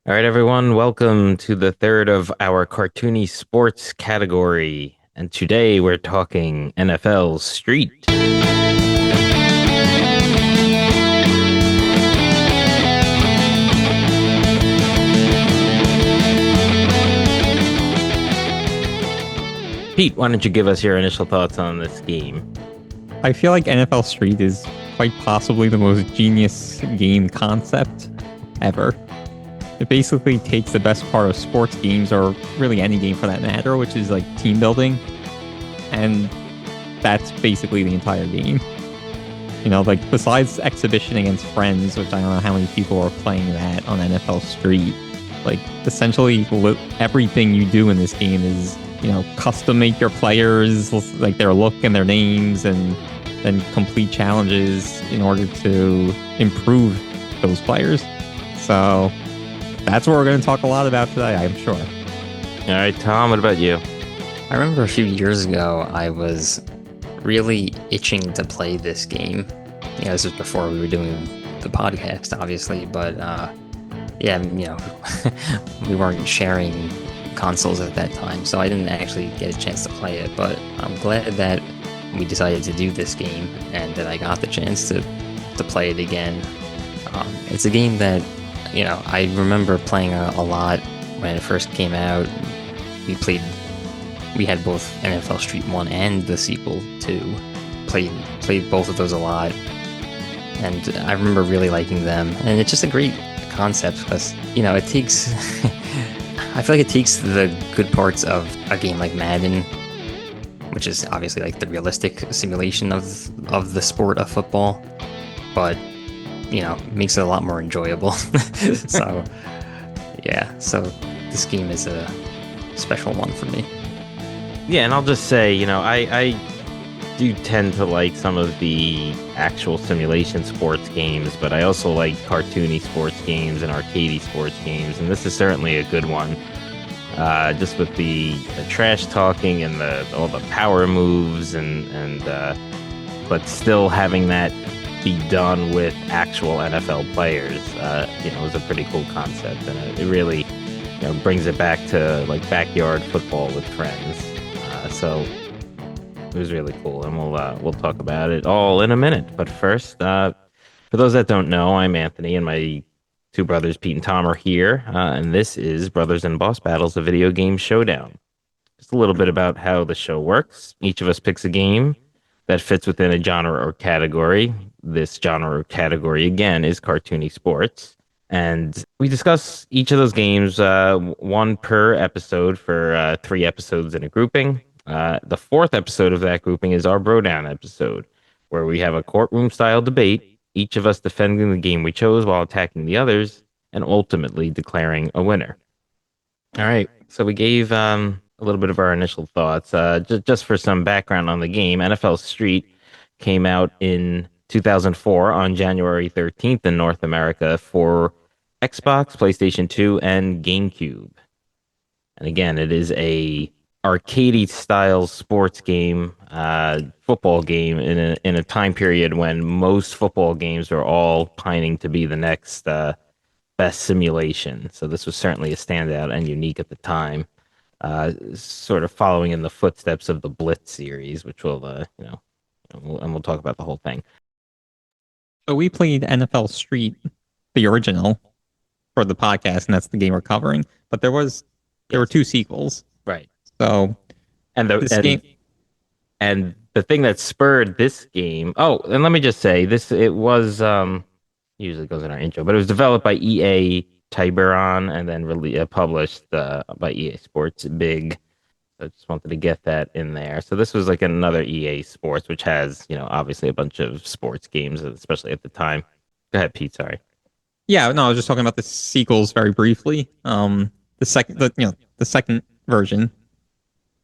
All right, everyone, welcome to the third of our cartoony sports category. And today we're talking NFL Street. Pete, why don't you give us your initial thoughts on this game? I feel like NFL Street is quite possibly the most genius game concept ever. It basically takes the best part of sports games, or really any game for that matter, which is like team building, and that's basically the entire game. You know, like besides exhibition against friends, which I don't know how many people are playing that on NFL Street, like essentially everything you do in this game is, you know, custom make your players, like their look and their names, and then complete challenges in order to improve those players. So that's what we're going to talk a lot about today, I'm sure. All right, Tom, what about you? I remember a few years ago, I was really itching to play this game. You know, this was before we were doing the podcast, obviously, but yeah, you know, we weren't sharing consoles at that time, so I didn't actually get a chance to play it, but I'm glad that we decided to do this game and that I got the chance to play it again. It's a game that, you know, I remember playing a lot when it first came out. We had both NFL Street 1 and the sequel 2. Played both of those a lot, and I remember really liking them. And it's just a great concept because, you know, it takes I feel like it takes the good parts of a game like Madden, which is obviously like the realistic simulation of the sport of football, but, you know, makes it a lot more enjoyable. So yeah, so this game is a special one for me. Yeah, and I'll just say, you know, I do tend to like some of the actual simulation sports games, but I also like cartoony sports games and arcadey sports games, and this is certainly a good one. Just with the trash talking and all the power moves and but still having that be done with actual NFL players, you know, is a pretty cool concept, and it really, you know, brings it back to like backyard football with friends. So it was really cool, and we'll talk about it all in a minute. But first, for those that don't know, I'm Anthony, and my two brothers, Pete and Tom, are here, and this is Brothers in Boss Battles, a video game showdown. Just a little bit about how the show works. Each of us picks a game that fits within a genre or category. This genre or category, again, is cartoony sports. And we discuss each of those games, one per episode for 3 episodes in a grouping. The 4th episode of that grouping is our Bro Down episode, where we have a courtroom-style debate, each of us defending the game we chose while attacking the others, and ultimately declaring a winner. All right, so we gave a little bit of our initial thoughts. Just for some background on the game, NFL Street came out in 2004 on January 13th in North America for Xbox, PlayStation 2, and GameCube. And again, it is a arcadey style sports game, football game in a time period when most football games are all pining to be the next best simulation. So this was certainly a standout and unique at the time, sort of following in the footsteps of the Blitz series, which we'll you know, and we'll talk about the whole thing. So we played NFL Street, the original, for the podcast, and that's the game we're covering. But there were 2 sequels. Right. So, And game, and the thing that spurred this game. Oh, and let me just say this: it was usually goes in our intro, but it was developed by EA Tiburon and then really published by EA Sports Big. So I just wanted to get that in there. So this was like another EA Sports, which has, you know, obviously a bunch of sports games, especially at the time. Go ahead, Pete. Sorry. yeah, no, I was just talking about the sequels very briefly. The second version.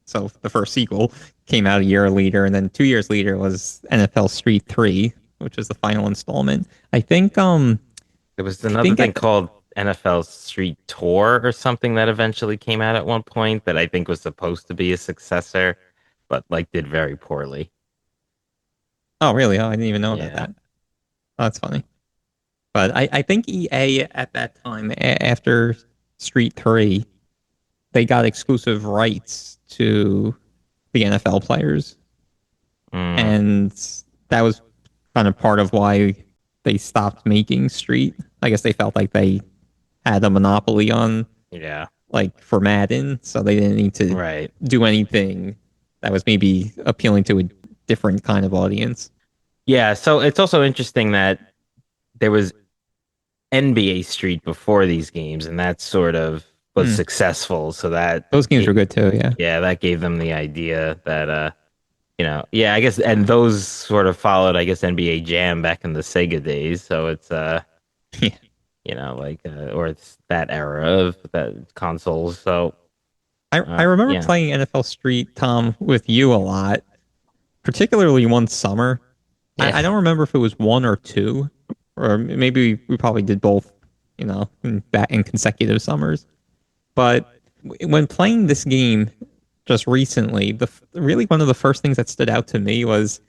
So the first sequel came out a year later, and then 2 years later was NFL Street 3, which was the final installment. I think There was another thing called NFL Street Tour or something that eventually came out at one point that I think was supposed to be a successor, but like did very poorly. Oh, really? Oh, I didn't even know about Yeah. that. Oh, that's funny. But I think EA at that time, after Street 3, they got exclusive rights to the NFL players. And that was kind of part of why they stopped making Street. I guess they felt like they had a monopoly on, like, for Madden, so they didn't need to do anything that was maybe appealing to a different kind of audience. Yeah, so it's also interesting that there was NBA Street before these games, and that sort of was successful. So that those games were good too. Yeah, that gave them the idea that I guess, and those sort of followed, I guess, NBA Jam back in the Sega days. So it's or it's that era of that consoles. So I remember playing NFL Street, Tom, with you a lot, particularly one summer. Yeah. I don't remember if it was 1 or 2, or maybe we probably did both, in consecutive summers. But when playing this game just recently, really one of the first things that stood out to me was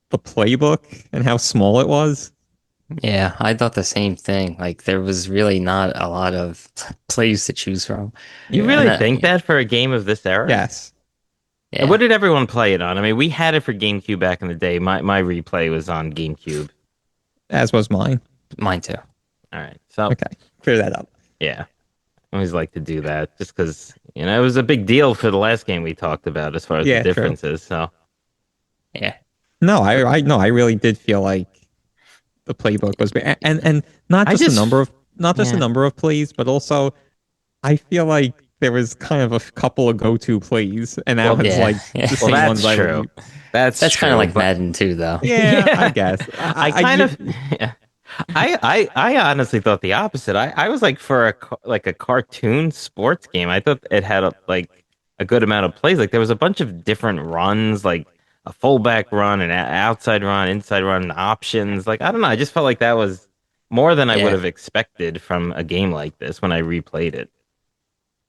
the playbook and how small it was. Yeah, I thought the same thing. Like, there was really not a lot of plays to choose from. You really think that for a game of this era? Yes. Yeah. What did everyone play it on? I mean, we had it for GameCube back in the day. My replay was on GameCube. As was mine. Mine too. All right. So okay, clear that up. Yeah. I always like to do that just because, it was a big deal for the last game we talked about as far as the differences. True. So, yeah. No, I really did feel like the playbook was, and not just a number of plays, but also I feel like there was kind of a couple of go-to plays, and that was like the same ones I would. That's kind of like Madden too, though. Yeah, I guess. I honestly thought the opposite. I was like, for a cartoon sports game, I thought it had a good amount of plays. Like, there was a bunch of different runs, like a fullback run, an outside run, inside run, options. Like, I don't know. I just felt like that was more than I would have expected from a game like this when I replayed it.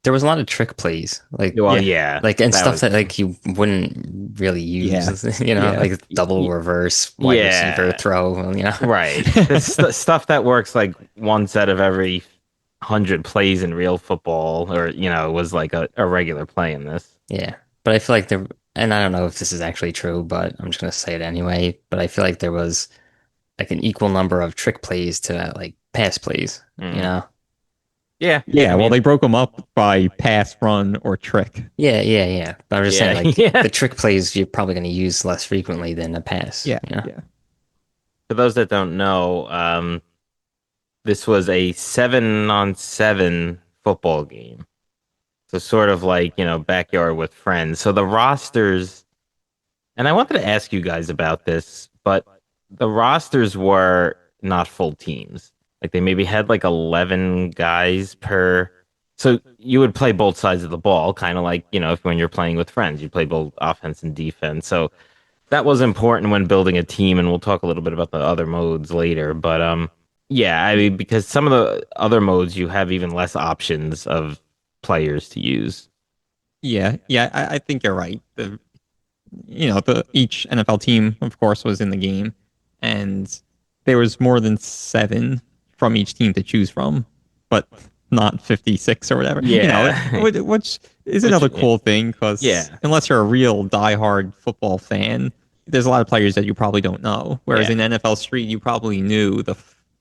There was a lot of trick plays, like stuff that like you wouldn't really use, like double reverse wide receiver throw, right. Stuff that works like one set of every 100 plays in real football, or was like a regular play in this. Yeah, but I feel like and I don't know if this is actually true, but I'm just gonna say it anyway. But I feel like there was like an equal number of trick plays to like pass plays, Yeah. Well, they broke them up by pass, run, or trick. Yeah. But I'm just saying, like, the trick plays you're probably going to use less frequently than a pass. Yeah. For those that don't know, this was a 7-on-7 football game. So sort of like, backyard with friends. So the rosters, and I wanted to ask you guys about this, but the rosters were not full teams. Like, they maybe had like 11 guys per. So you would play both sides of the ball, kind of like, when you're playing with friends, you play both offense and defense. So that was important when building a team. And we'll talk a little bit about the other modes later. But I mean, because some of the other modes, you have even less options of players to use. Yeah. I think you're right. Each NFL team, of course, was in the game. And there was more than 7 from each team to choose from, but not 56 or whatever. Yeah. Which is another cool thing, because unless you're a real diehard football fan, there's a lot of players that you probably don't know. Whereas in NFL Street, you probably knew the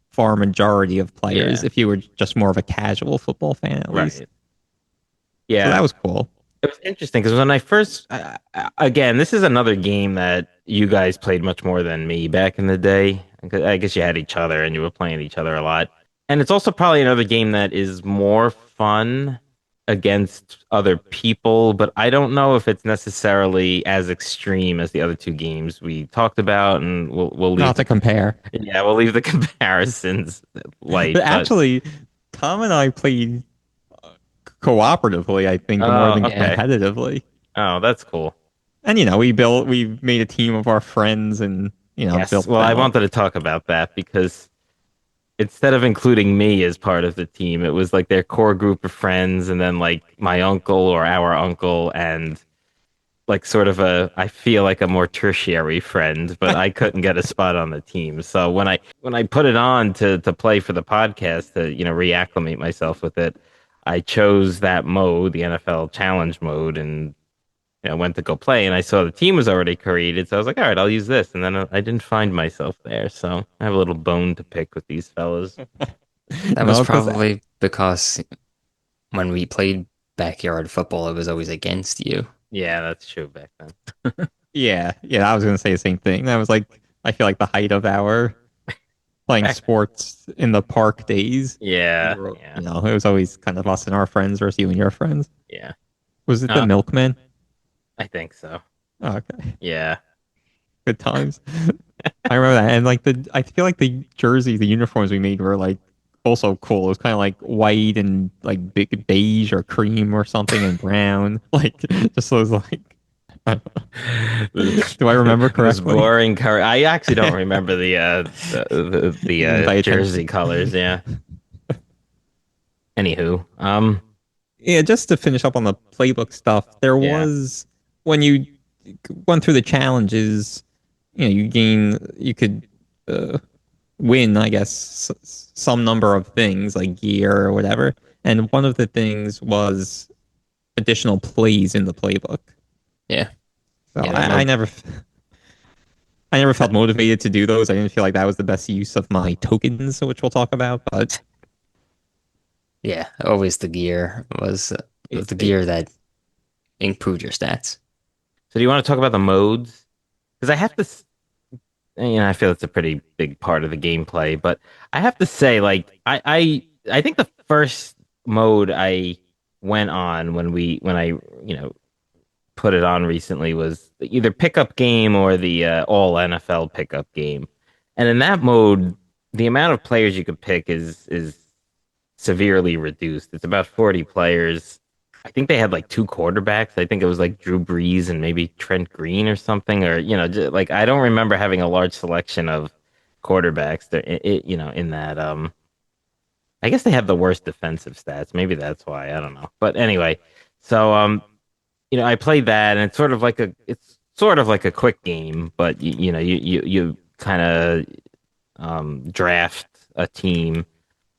far majority of players if you were just more of a casual football fan, at least. Yeah. So that was cool. It was interesting because when I first, again, this is another game that you guys played much more than me back in the day. I guess you had each other and you were playing each other a lot. And it's also probably another game that is more fun against other people, but I don't know if it's necessarily as extreme as the other two games we talked about, and we'll leave not to compare. Yeah, we'll leave the comparisons light. But actually, Tom and I played cooperatively, I think, more than competitively. Oh, that's cool. And we made a team of our friends, and built. Well, I wanted to talk about that because instead of including me as part of the team, it was like their core group of friends, and then like my uncle or our uncle, and like sort of I feel like a more tertiary friend, but I couldn't get a spot on the team. So when I put it on to play for the podcast to reacclimate myself with it, I chose that mode, the NFL Challenge mode, and went to go play, and I saw the team was already created, so I was like, all right, I'll use this. And then I didn't find myself there, so I have a little bone to pick with these fellas. That was probably because when we played backyard football, it was always against you. Yeah, that's true back then. Yeah, I was gonna say the same thing. That was like I feel like the height of our playing sports in the park days. Yeah, it was always kind of us and our friends versus you and your friends. Yeah. Was it the Milkman? I think so. Oh, okay. Yeah. Good times. I remember that, and like I feel like the jerseys, the uniforms we made were like also cool. It was kind of like white and like big beige or cream or something and brown. Like just those like. Do I remember correctly? Boring color. I actually don't remember the jersey colors. Yeah. Anywho, yeah, just to finish up on the playbook stuff, there was when you went through the challenges, you could win, I guess, some number of things like gear or whatever. And one of the things was additional plays in the playbook. Yeah. So I never felt motivated to do those. I didn't feel like that was the best use of my tokens, which we'll talk about. But yeah, always the gear was the gear that improved your stats. So do you want to talk about the modes? Because I have to, I feel it's a pretty big part of the gameplay, but I have to say, like, I think the first mode I went on when I put it on recently was either pickup game or the all NFL pickup game. And in that mode, the amount of players you could pick is severely reduced. It's about 40 players. I think they had like 2 quarterbacks. I think it was like Drew Brees and maybe Trent Green or something, or like I don't remember having a large selection of quarterbacks in that I guess they have the worst defensive stats. Maybe that's why. I don't know. But anyway, so I played that, and it's sort of like a quick game, but you kind of draft a team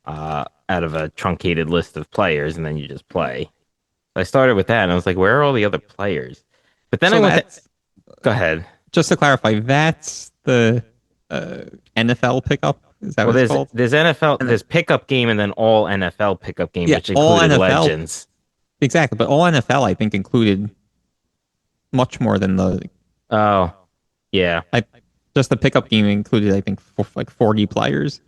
out of a truncated list of players, and then you just play. I started with that, and I was like, where are all the other players? But then go ahead. Just to clarify, that's the NFL pickup? Is that what it's called? There's NFL, there's pickup game, and then all NFL pickup game, which included Legends. Exactly, but all NFL, I think, included much more than the... Oh, yeah. Just the pickup game included, I think, like 40 players.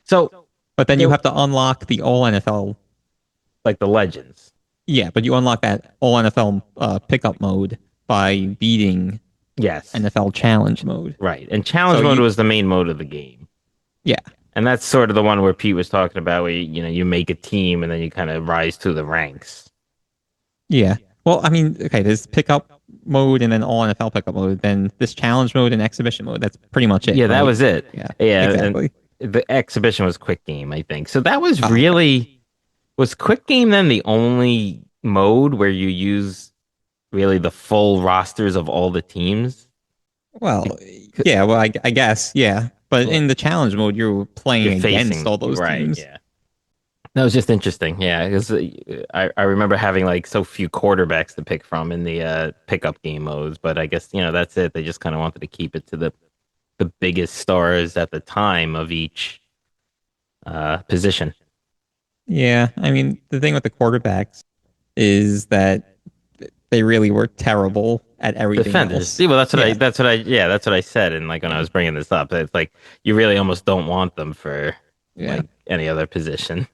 But then you have to unlock the all NFL... Like the Legends. Yeah, but you unlock that all NFL pickup mode by beating NFL Challenge mode. Right, and Challenge mode was the main mode of the game. Yeah. And that's sort of the one where Pete was talking about, where you make a team and then you kind of rise through the ranks. Yeah. Well, I mean, okay, there's pickup mode and then all NFL pickup mode, then this challenge mode and exhibition mode. That's pretty much it. Yeah, that was it. Yeah, exactly. And the exhibition was quick game, I think. So that was was quick game then the only mode where you use really the full rosters of all the teams? Well, yeah, well, I guess, yeah. But in the challenge mode, you're playing against all those teams. Yeah. That was just interesting, yeah, because I remember having like so few quarterbacks to pick from in the pickup game modes, but I guess that's it. They just kind of wanted to keep it to the biggest stars at the time of each position. Yeah, I mean the thing with the quarterbacks is that they really were terrible at everything. Defenders. Yeah, well, that's what I said, and like when I was bringing this up, it's like you really almost don't want them for like any other position.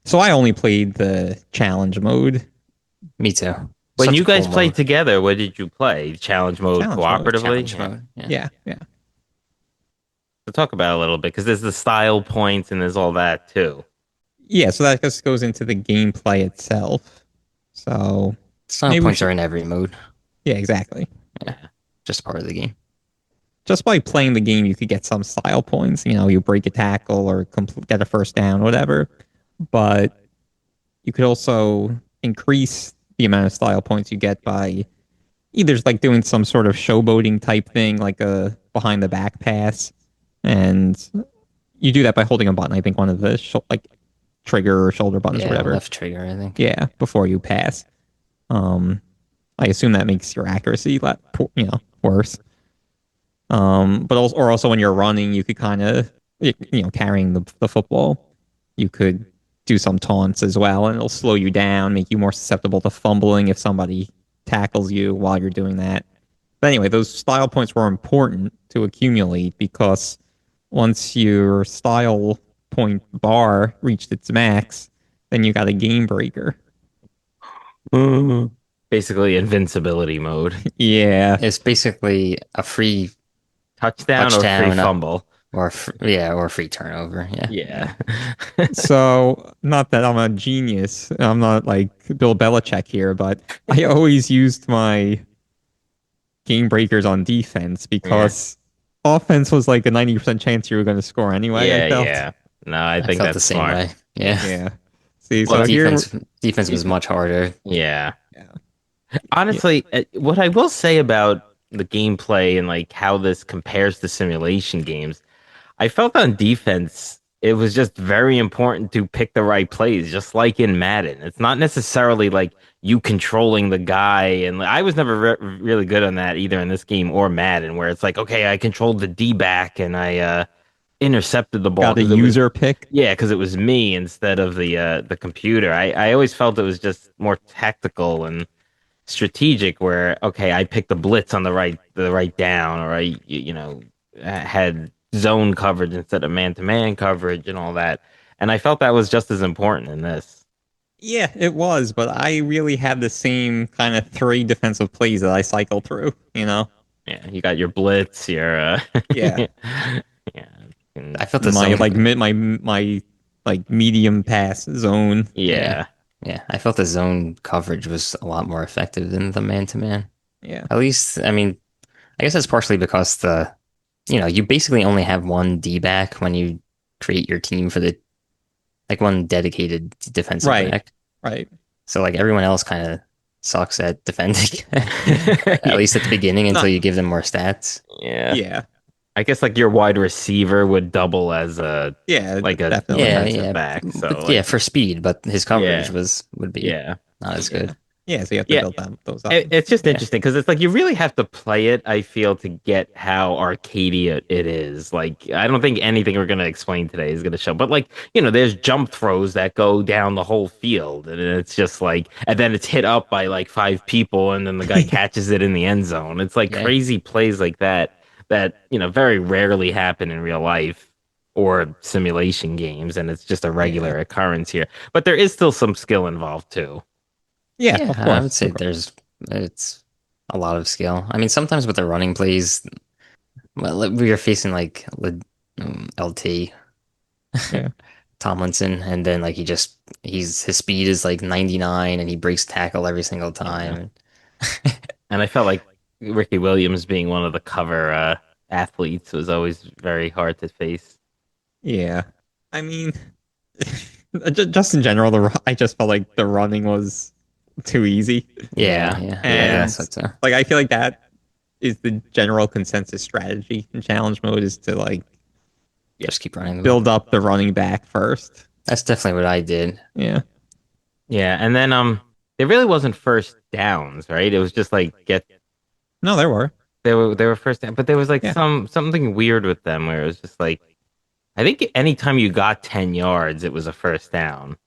So I only played the challenge mode. Me too. When you guys played together, what did you play? Challenge mode cooperatively? Challenge mode. Yeah. So talk about it a little bit, because there's the style points and there's all that too. Yeah, so that just goes into the gameplay itself. So style points are in every mode. Yeah, exactly. Yeah, just part of the game. Just by playing the game, you could get some style points. You break a tackle or get a first down, whatever. But you could also increase the amount of style points you get by either like doing some sort of showboating type thing, like a behind the back pass, and you do that by holding a button. I think one of the trigger or shoulder buttons or whatever. Left trigger, I think. Yeah, before you pass. I assume that makes your accuracy worse. But also when you're running, you could kind of carrying the football, you could do some taunts as well, and it'll slow you down, make you more susceptible to fumbling if somebody tackles you while you're doing that. But anyway, those style points were important to accumulate because once your style point bar reached its max, then you got a game breaker. Basically, invincibility mode. Yeah. It's basically a free touchdown or free fumble. Or a free turnover. Yeah. So, not that I'm a genius. I'm not like Bill Belichick here, but I always used my game breakers on defense because offense was like a 90% chance you were going to score anyway. Yeah. No, I think felt that's the same smart. way. Yeah. See, well, defense was much harder. Yeah. Honestly, what I will say about the gameplay and like how this compares to simulation games, I felt on defense, it was just very important to pick the right plays, just like in Madden. It's not necessarily like you controlling the guy. And I was never really good on that either in this game or Madden, where it's like, okay, I controlled the D-back and I intercepted the ball. Got a user pick? Yeah, because it was me instead of the computer. I always felt it was just more tactical and strategic, where, okay, I picked the blitz on the right down, or I had zone coverage instead of man-to-man coverage and all that. And I felt that was just as important in this. Yeah, it was, but I really had the same kind of 3 defensive plays that I cycled through, Yeah, you got your blitz, your yeah. I felt the my medium pass zone. Yeah. I felt the zone coverage was a lot more effective than the man-to-man. Yeah. At least, I mean, I guess that's partially because you basically only have one D-back when you create your team for one dedicated defensive back. Right. So everyone else kind of sucks at defending, at least at the beginning until you give them more stats. Yeah. I guess your wide receiver would double as a defensive back. So for speed, but his coverage would be not as good. Yeah, so you have to build those up. It's just interesting because it's you really have to play it, I feel, to get how arcadey it is. I don't think anything we're going to explain today is going to show. But, there's jump throws that go down the whole field. And it's just and then it's hit up by 5 people and then the guy catches it in the end zone. It's crazy plays like that very rarely happen in real life or simulation games. And it's just a regular occurrence here. But there is still some skill involved, too. Yeah, of course. I would say it's a lot of skill. I mean, sometimes with the running plays, we were facing LT Tomlinson, and then his speed is 99, and he breaks tackle every single time. Yeah. And I felt like Ricky Williams being one of the cover athletes was always very hard to face. Yeah, I mean, just in general, I just felt like the running was too easy. And I feel like that is the general consensus strategy in challenge mode, is to just keep running, build up the running back first. That's definitely what I did. Yeah, and then there really wasn't first downs, right? It was just no, there were first down, but there was something weird with them where it was just I think anytime you got 10 yards, it was a first down.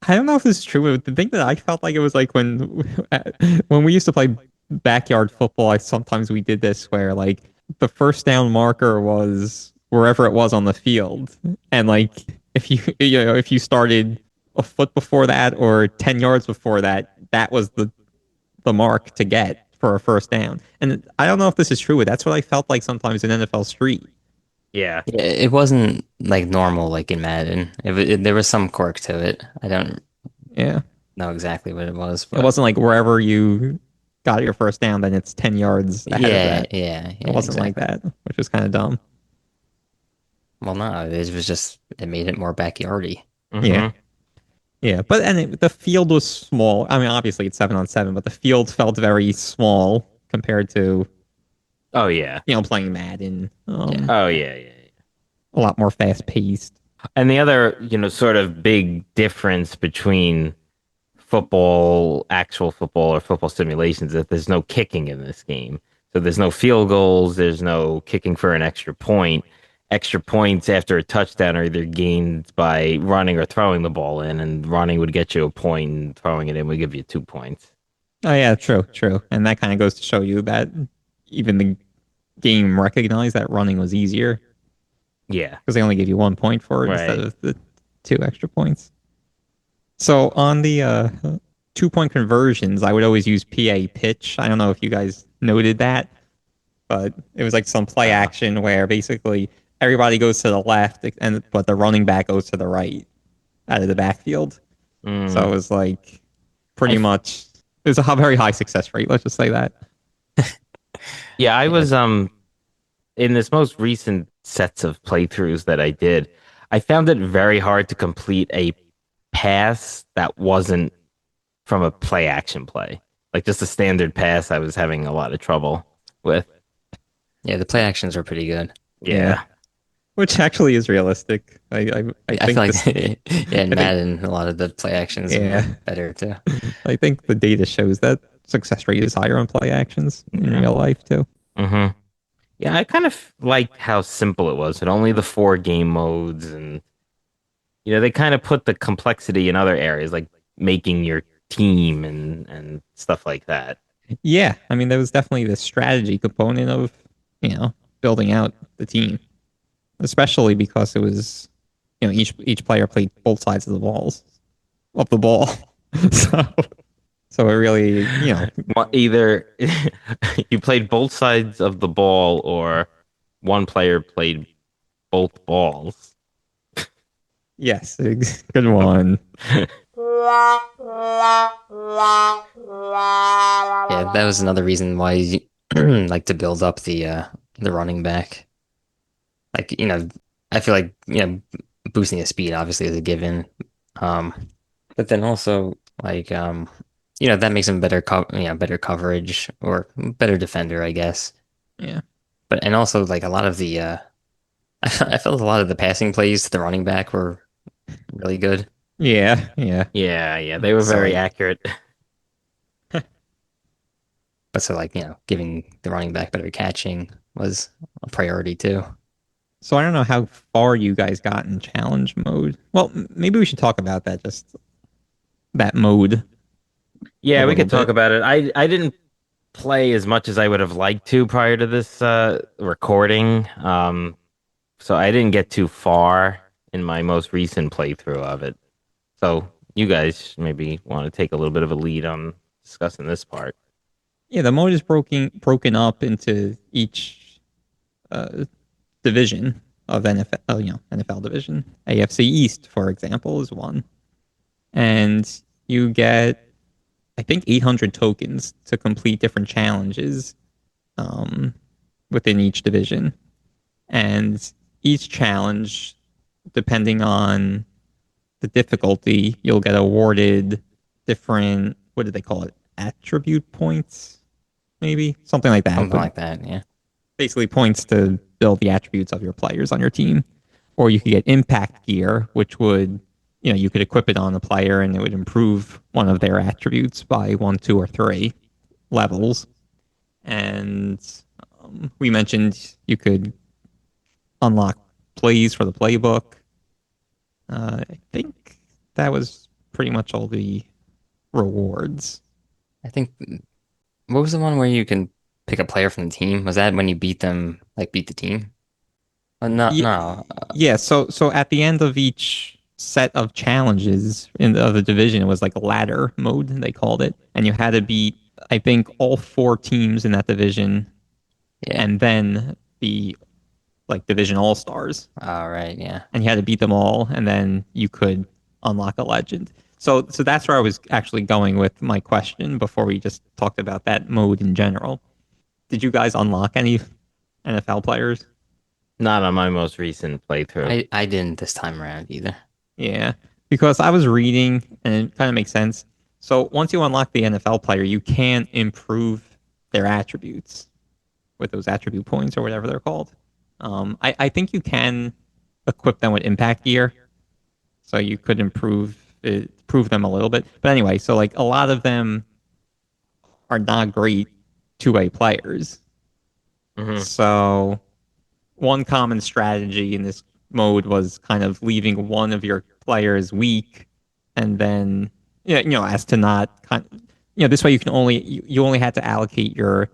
I don't know if this is true. The thing that I felt like it was when we used to play backyard football, sometimes we did this where the first down marker was wherever it was on the field, and if you started a foot before that or 10 yards before that, that was the mark to get for a first down. And I don't know if this is true, but that's what I felt like sometimes in NFL Street. Yeah, it wasn't normal in Madden. There was some quirk to it. I don't know exactly what it was. But it wasn't wherever you got your first down, then it's 10 yards ahead of that. It wasn't like that, which was kind of dumb. Well, no, it was just, it made it more backyardy. Mm-hmm. Yeah, but the field was small. I mean, obviously it's 7-on-7, but the field felt very small compared to playing Madden. Oh yeah. A lot more fast paced. And the other, sort of big difference between football, actual football, or football simulations is that there's no kicking in this game. So there's no field goals, there's no kicking for an extra point. Extra points after a touchdown are either gained by running or throwing the ball in, and running would get you a point, and throwing it in would give you 2 points. Oh yeah, true, true. And that kind of goes to show you that even the game recognized that running was easier Yeah, because they only give you 1 point for it instead right. of the 2 extra points. So on the 2 point conversions, I would always use PA pitch. I don't know if you guys noted that, but it was like some play action where basically everybody goes to the left and but the running back goes to the right out of the backfield. So it Mm. was like pretty I much it was a very high success rate. Let's just say that. Yeah, I Yeah. was in this most recent sets of playthroughs that I did, I found it very hard to complete a pass that wasn't from a play action play. Like just a standard pass, I was having a lot of trouble with. Yeah, the play actions are pretty good. Yeah, Yeah. which actually is realistic. I I think feel like this, yeah, in I think Madden, a lot of the play actions yeah, are better too. I think the data shows that success rate is higher on play actions in Yeah. real life too. hmm Yeah, I kind of liked how simple it was. And only the four game modes, and they kind of put the complexity in other areas, like making your team and stuff like that. Yeah, I mean there was definitely the strategy component of building out the team, especially because it was each player played both sides of the ball, so it really Either you played both sides of the ball, or one player played both balls. yes, good one. Yeah, that was another reason why you like to build up the running back. Like, I feel like, boosting his speed obviously is a given. Um, but then also like that makes him better coverage or better defender, I guess. Yeah, But and also like a lot of the I felt a lot of the passing plays to the running back were really good. yeah, yeah. Yeah, they were So very like accurate. but so like, giving the running back better catching was a priority too. So I don't know how far you guys got in challenge mode. Well, maybe we should talk about that. Just that mode a Yeah, we little could talk bit. about it. I didn't play as much as I would have liked to prior to this recording. So I didn't get too far in my most recent playthrough of it. So you guys maybe want to take a little bit of a lead on discussing this part. Yeah, the mode is broken up into each uh, division of NFL. NFL division. AFC East, for example, is one, and you get I think 800 tokens to complete different challenges um, within each division, and each challenge, depending on the difficulty, you'll get awarded different. What did they call it? Attribute points, maybe something like that. Something But like that, yeah. basically points to build the attributes of your players on your team. Or you could get impact gear, which would, you could equip it on the player and it would improve one of their attributes by 1, 2, or 3 levels. And we mentioned you could unlock plays for the playbook. I think that was pretty much all the rewards. I think what was the one where you can pick a player from the team? Was that when you beat them, like beat the team? No, Yeah, no. yeah. So at the end of each set of challenges in the other division, it was like a ladder mode they called it, and you had to beat I think all 4 teams in that division, Yeah. and then the like division all stars, All right, yeah. and you had to beat them all, and then you could unlock a legend. So that's where I was actually going with my question before we just talked about that mode in general. Did you guys unlock any NFL players? Not on my most recent playthrough. I didn't this time around either. Yeah, because I was reading and it kind of makes sense. So once you unlock the NFL player, you can improve their attributes with those attribute points or whatever they're called. I think you can equip them with impact gear, so you could improve them a little bit. But anyway, so like a lot of them are not great two-way players. Mhm. So one common strategy in this mode was kind of leaving one of your players weak, and then as to not this way you only had to allocate your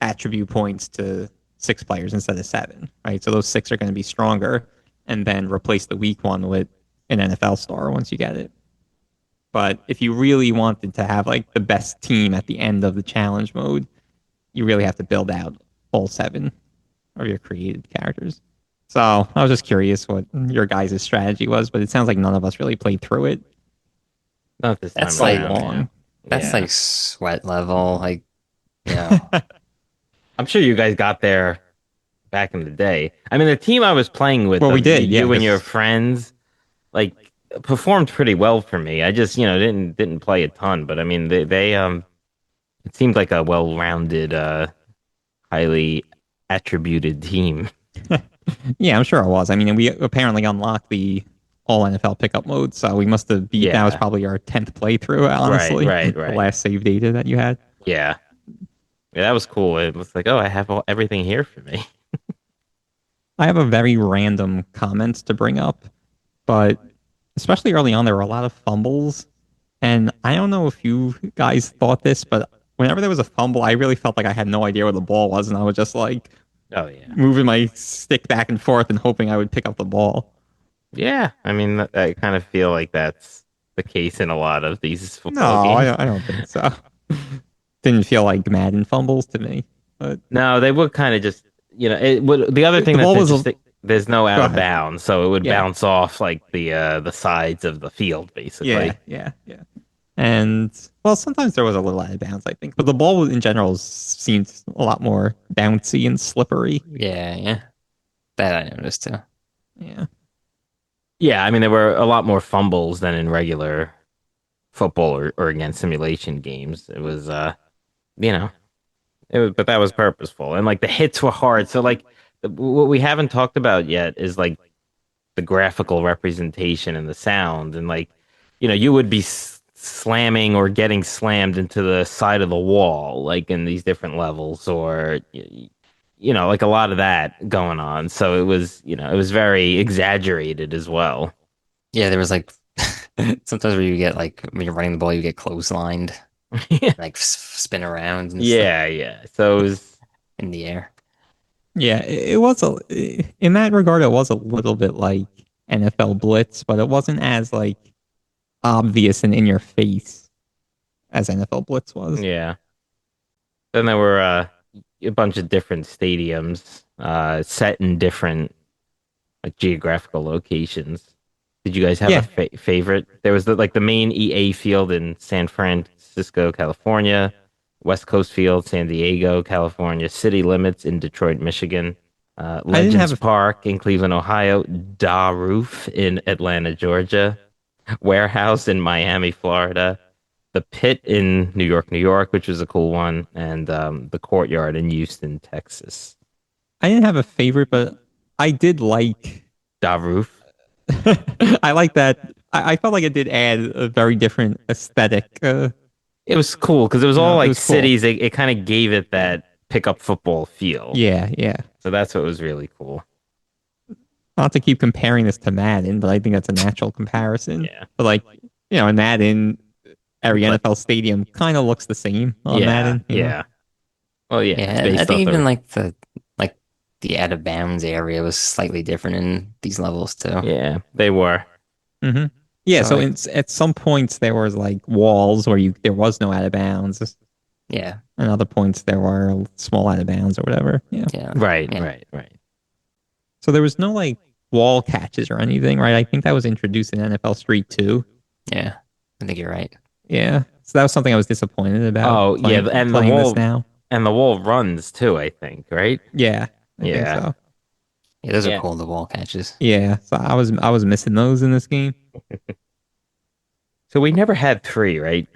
attribute points to 6 players instead of 7, right? So those 6 are going to be stronger, and then replace the weak one with an NFL star once you get it. But if you really wanted to have like the best team at the end of the challenge mode, you really have to build out all 7 of your created characters. So I was just curious what your guys' strategy was, but it sounds like none of us really played through it. Not this time That's Quite like- around. long. That's Yeah. like sweat level. Like, yeah. I'm sure you guys got there back in the day. I mean, the team I was playing with, Well, we did, you yeah, and your 'cause- friends, like performed pretty well for me. I just, didn't play a ton, but I mean, they it seemed like a well-rounded, highly attributed team. Yeah, I'm sure it was. I mean, we apparently unlocked the all NFL pickup mode, so we must have beat. That was Yeah. probably our 10th playthrough, honestly. Right. The last save data that you had. Yeah. Yeah, that was cool. It was like, oh, I have everything here for me. I have a very random comment to bring up, but especially early on, there were a lot of fumbles. And I don't know if you guys thought this, but whenever there was a fumble, I really felt like I had no idea where the ball was. And I was just like Oh, yeah. moving my stick back and forth and hoping I would pick up the ball. Yeah. I mean, I kind of feel like that's the case in a lot of these No, football games. I don't think so. Didn't feel like Madden fumbles to me. But No, they would kind of just, it would. The other thing The that's ball was a- interesting, there's no out Go of ahead. bounds, so it would Yeah. bounce off like the sides of the field, basically. yeah. And well, sometimes there was a little out of bounds, I think, but the ball in general seemed a lot more bouncy and slippery. Yeah. That I noticed too. Yeah. Yeah, I mean, there were a lot more fumbles than in regular football or again simulation games. It was, but that was purposeful, and like the hits were hard. So like, what we haven't talked about yet is like the graphical representation and the sound, and like, you would be slamming or getting slammed into the side of the wall, like in these different levels, or like a lot of that going on. So it was, it was very exaggerated as well. Yeah, there was like sometimes where you get like when you're running the ball, you get clotheslined, like spin around and stuff Yeah. So it was, in the air. Yeah, it was in that regard, it was a little bit like NFL Blitz, but it wasn't as like obvious and in your face as NFL Blitz was. yeah. Then there were a bunch of different stadiums set in different like geographical locations. Did you guys have Yeah. a favorite? There was the main EA field in San Francisco, California, West Coast Field, San Diego, California, City Limits in Detroit, Michigan, Legends have a- Park in Cleveland, Ohio, Da Roof in Atlanta, Georgia, Warehouse in Miami, Florida, the Pit in New York, which was a cool one, and the Courtyard in Houston, Texas. I didn't have a favorite, but I did like. Da Roof. I like that. I felt like it did add a very different aesthetic. It was cool because it was all it like was cool. cities. It kind of gave it that pickup football feel. Yeah. So that's what was really cool. Not to keep comparing this to Madden, but I think that's a natural comparison. Yeah. But like, in Madden, every But- NFL stadium kind of looks the same on Madden. you know? Yeah. Well, yeah. Yeah, it's I based think off even of- like the out of bounds area was slightly different in these levels too. yeah, they were. Mm-hmm. Yeah, so So, at some points there was like walls where there was no out of bounds, Yeah, and other points there were small out of bounds or whatever. Yeah. yeah. Right. Yeah. So there was no like wall catches or anything, right? I think that was introduced in NFL Street 2. Yeah, I think you're right. Yeah. So that was something I was disappointed about. Oh, yeah, and the playing wall- this now. And the wall runs too, I think, right? Yeah. I think Yeah. so. Yeah, those Yeah. are cool. The wall catches. Yeah. So I was missing those in this game. So we never had 3, right?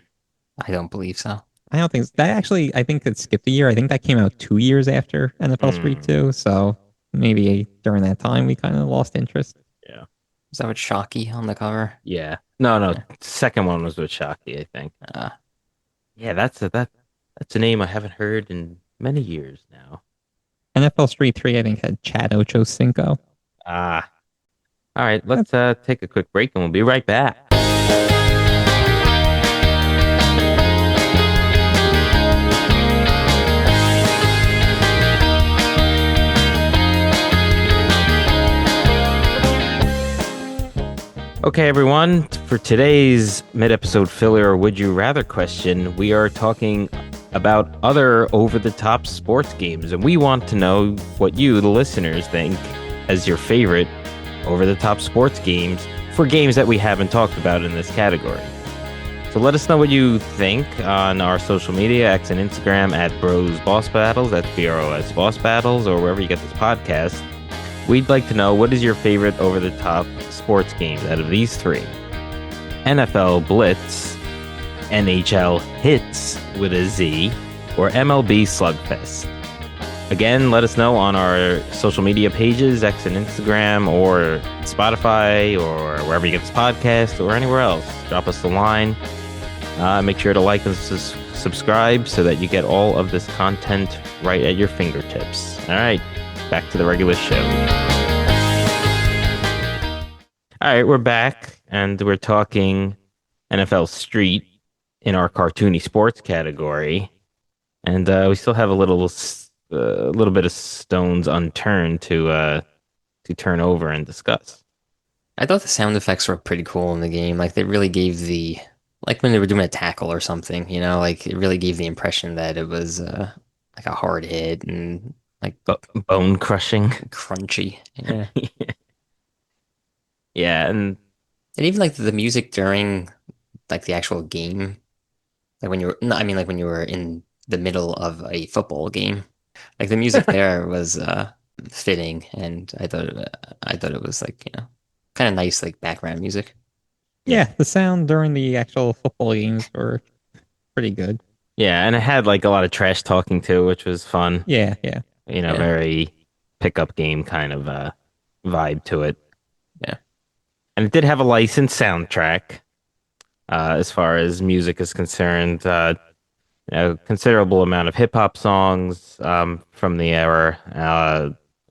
I don't believe so. I don't think that actually. I think it skipped a year. I think that came out 2 years after NFL Street 2. So maybe during that time we kind of lost interest. Yeah. Is that with Shockey on the cover? Yeah. No. Yeah. Second one was with Shockey, I think. Uh, Yeah, that's a name I haven't heard in many years now. NFL Street 3, I think, had Chad Ochocinco. Ah. All right, let's take a quick break and we'll be right back. Okay, everyone, for today's mid-episode filler or would you rather question, we are talking about other over-the-top sports games, and we want to know what you, the listeners, think as your favorite over-the-top sports games for games that we haven't talked about in this category. So let us know what you think on our social media, X and Instagram at Bros Boss Battles, that's BROS Boss Battles, or wherever you get this podcast. We'd like to know, what is your favorite over-the-top sports games out of these three? NFL Blitz, NHL Hitz with a Z, or MLB Slugfest? Again, let us know on our social media pages, X and Instagram, or Spotify, or wherever you get this podcast, or anywhere else. Drop us a line. Make sure to like and subscribe so that you get all of this content right at your fingertips. All right, back to the regular show. All right, we're back, and we're talking NFL Street in our cartoony sports category, and we still have a little bit of stones unturned to turn over and discuss. I thought the sound effects were pretty cool in the game. Like they really gave like when they were doing a tackle or something, like it really gave the impression that it was like a hard hit and like Bone crushing. crunchy. Yeah. Yeah, and even like the music during like the actual game, like when you were, no, I mean like when you were in the middle of a football game, like the music there was fitting, and I thought it was like kind of nice like background music. Yeah, the sound during the actual football games were pretty good. yeah, and it had like a lot of trash talking too, which was fun. Yeah. Yeah. Very pickup game kind of vibe to it. Yeah. And it did have a licensed soundtrack, as far as music is concerned. Considerable amount of hip hop songs from the era.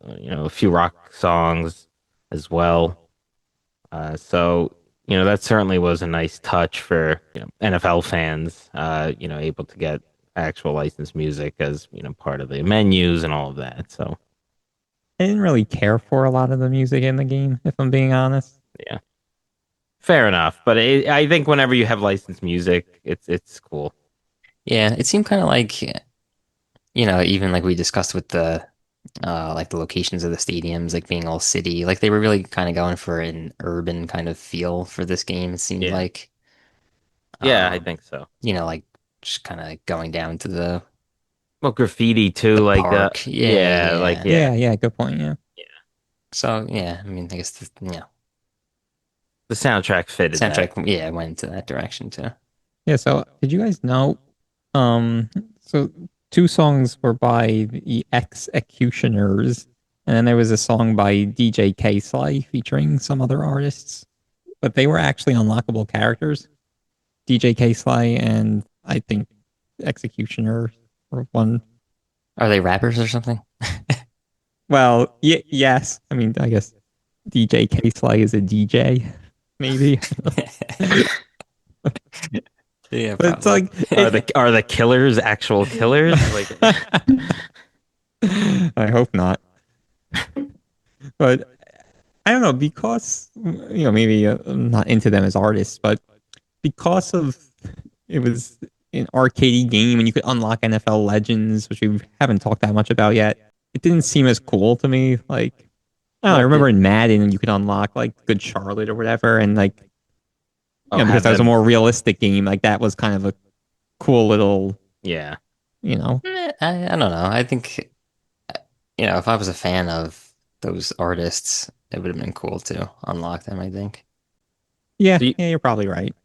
A few rock songs as well. So that certainly was a nice touch for NFL fans. Able to get actual licensed music as part of the menus and all of that. So I didn't really care for a lot of the music in the game, if I'm being honest. yeah, fair enough. But I think whenever you have licensed music, it's cool. Yeah, it seemed kind of like, even like we discussed with the like the locations of the stadiums, like being all city, like they were really kind of going for an urban kind of feel for this game. It seemed Yeah. like, Yeah, I think so. like just kind of going down to the Well, graffiti too, like park. Yeah. Yeah, good point. Yeah. So yeah, I mean, I guess the soundtrack fitted that. soundtrack, yeah, went into that direction too. Yeah, so did you guys know? So two songs were by the Executioners, and then there was a song by DJ K-Sly featuring some other artists, but they were actually unlockable characters. DJ K-Sly and I think Executioner were one. Are they rappers or something? Well, yes. I mean, I guess DJ K-Sly is a DJ, maybe. Yeah, But it's probably. like, Are the killers actual killers? Like, I hope not. But I don't know, because maybe I'm not into them as artists, but because of it was an arcade game and you could unlock NFL Legends, which we haven't talked that much about yet, it didn't seem as cool to me. Like, I don't know, I remember in Madden you could unlock like Good Charlotte or whatever, and like because that was a more realistic game, like that was kind of a cool little yeah. I don't know. I think if I was a fan of those artists, it would have been cool to unlock them, I think. Yeah, you're probably right.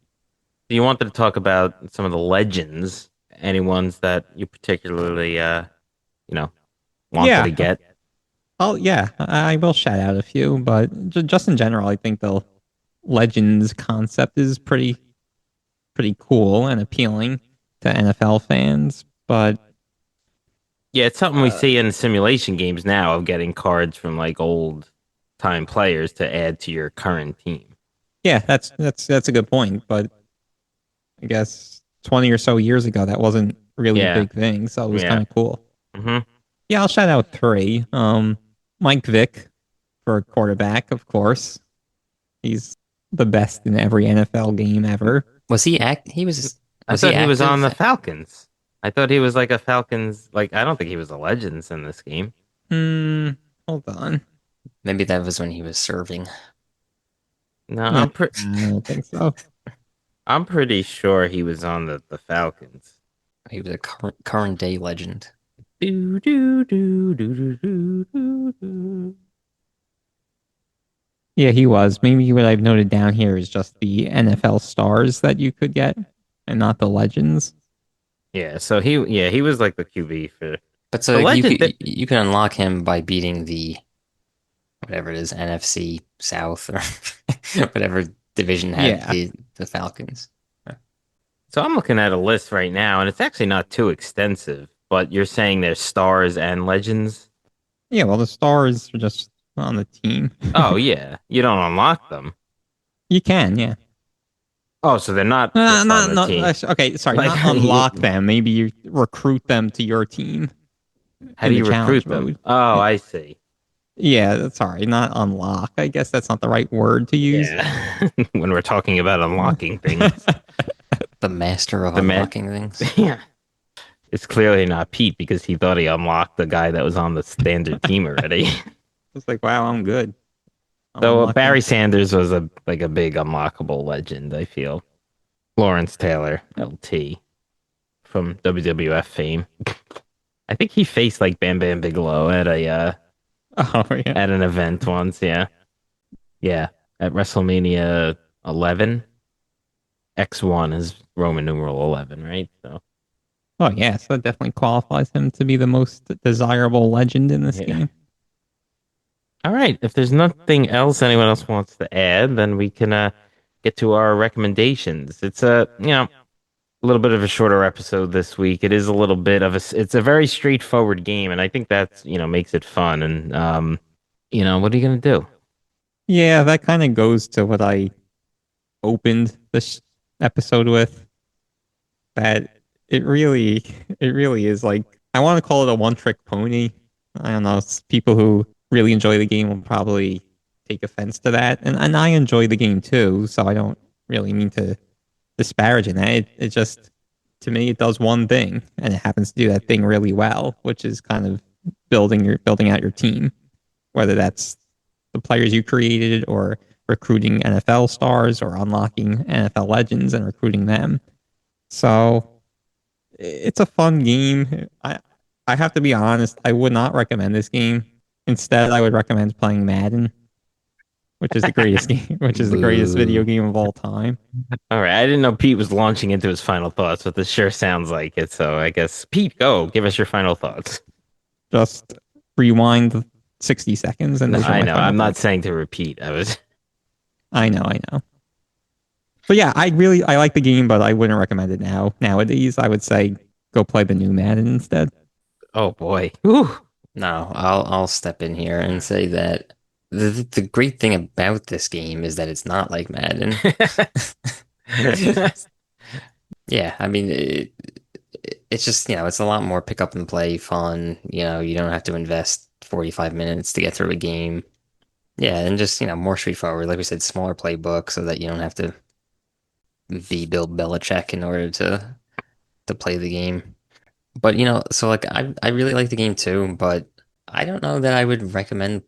Do you want to talk about some of the legends? Any ones that you particularly wanted to get? Oh yeah, I will shout out a few, but just in general, I think the Legends concept is pretty cool and appealing to NFL fans. But Yeah, it's something we uh, see in simulation games now of getting cards from like old time players to add to your current team. yeah, that's a good point. But I guess 20 or so years ago, that wasn't really a Yeah, big thing, so it was kind yeah. of cool. Hmm. Yeah, I'll shout out three. Mike Vick for quarterback, of course. He's the best in every NFL game ever. Was he act? He was. I Was he thought he was on active? the Falcons. I thought he was like a Falcons. Like I don't think he was a Legends in this game. Hmm, hold on. Maybe that was when he was serving. No, Nah, I don't think so. I'm pretty sure he was on the Falcons. He was a current day legend. Do, do, do, do, do, do, do, do. Yeah, he was. Maybe what I've noted down here is just the NFL stars that you could get and not the legends. Yeah, so he was like the QB for But the so you legend. you can unlock him by beating the whatever it is NFC South or whatever division had Yeah. the Falcons. So I'm looking at a list right now, and it's actually not too extensive. But you're saying there's stars and legends. Yeah, well, the stars are just on the team. Oh yeah, you don't unlock them. You can, yeah. Oh, so they're not No, just on the not, team. okay, sorry, Like, not unlock them. Maybe you recruit them to your team how in do the you recruit challenge them? mode. Oh, I see. Yeah, sorry, not unlock. I guess that's not the right word to use. Yeah, when we're talking about unlocking things, The master of the man, unlocking things. yeah, it's clearly not Pete because he thought he unlocked the guy that was on the standard team already. It's like, wow, I'm good. I'm So unlocking. Barry Sanders was a big unlockable legend. I feel Lawrence Taylor, LT from WWF fame. I think he faced like Bam Bam Bigelow at a Oh yeah. at an event once. Yeah, yeah, at WrestleMania 11. X1 is Roman numeral 11, right? So Oh yeah, so that definitely qualifies him to be the most desirable legend in this yeah. game. All right. If there's nothing else anyone else wants to add, then we can get to our recommendations. It's a little bit of a shorter episode this week. It is a little bit of it's a very straightforward game, and I think that's makes it fun. And what are you gonna do? Yeah, that kind of goes to what I opened this episode with. That it really is like I want to call it a one-trick pony. I don't know. People who really enjoy the game will probably take offense to that, and I enjoy the game too. So I don't really mean to disparage in that. It just to me it does one thing, and it happens to do that thing really well, which is kind of building out your team, whether that's the players you created or recruiting NFL stars or unlocking NFL legends and recruiting them. So it's a fun game. I have to be honest, I would not recommend this game. Instead, I would recommend playing Madden, which is the greatest game, which is the greatest video Boo. game of all time. All right. I didn't know Pete was launching into his final thoughts, but this sure sounds like it. So I guess Pete, go give us your final thoughts. Just rewind 60 seconds and those are I my know. final I'm not thoughts. saying to repeat. I was. I know. But yeah, I like the game, but I wouldn't recommend it now. Nowadays, I would say go play the new Madden instead. Oh boy. Whew. No, I'll step in here and say that the great thing about this game is that it's not like Madden. Yeah, I mean it's just, it's a lot more pick up and play fun. You don't have to invest 45 minutes to get through a game. Yeah, and just, more straightforward. Like we said, smaller playbook so that you don't have to be Bill Belichick in order to play the game. But so like I really like the game too, but I don't know that I would recommend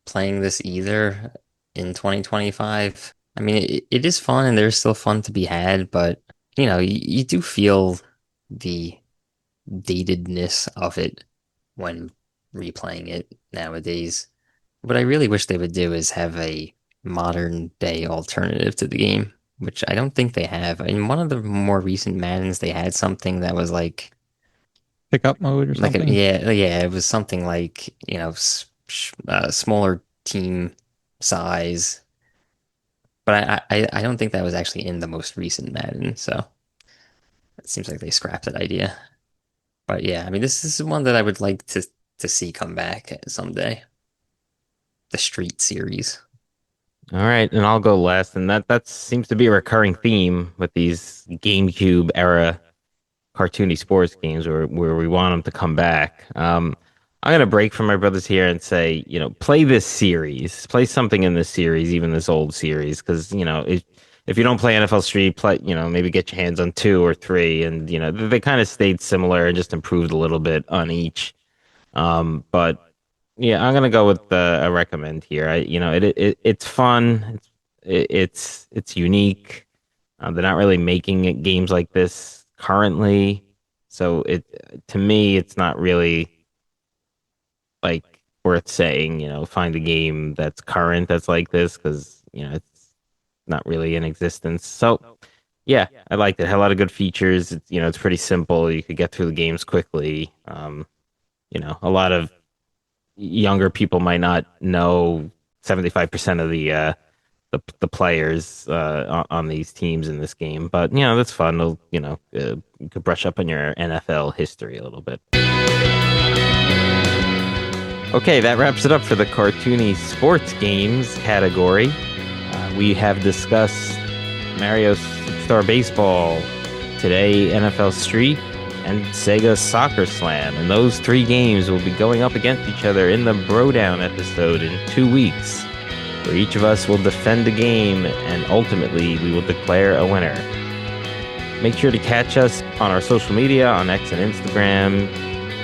playing this either in 2025. I mean, it is fun and there's still fun to be had, but you do feel the datedness of it when replaying it nowadays. What I really wish they would do is have a modern day alternative to the game, which I don't think they have. In one of the more recent Maddens, they had something that was like Pickup mode or something. yeah, it was something like, smaller team size. But I don't think that was actually in the most recent Madden, so it seems like they scrapped that idea. But yeah, I mean, this is one that I would like to see come back someday. The Street series. All right, and I'll go last, and that seems to be a recurring theme with these GameCube era cartoony sports games where we want them to come back. I'm gonna break from my brothers here and say, play this series, play something in this series, even this old series, because if you don't play NFL Street, play maybe get your hands on 2 or 3, and they kind of stayed similar and just improved a little bit on each. But yeah, I'm gonna go with a recommend here. It's fun, it's unique. They're not really making games like this currently, so to me it's not really like worth saying, find a game that's current that's like this, because it's not really in existence. So yeah, I liked it. It had a lot of good features. It's pretty simple. You could get through the games quickly. A lot of younger people might not know 75% of the players on these teams in this game, but that's fun. You could brush up on your NFL history a little bit. Okay, that wraps it up for the cartoony sports games category. We have discussed Mario Superstar Baseball, today NFL Street, and Sega Soccer Slam. And those 3 games will be going up against each other in the Brodown episode in 2 weeks, where each of us will defend a game and ultimately we will declare a winner. Make sure to catch us on our social media on X and Instagram,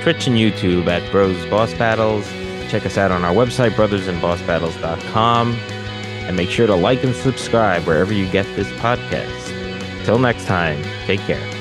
Twitch and YouTube at Bros Boss Battles. Check us out on our website, brothersandbossbattles.com. And make sure to like and subscribe wherever you get this podcast. Till next time, take care.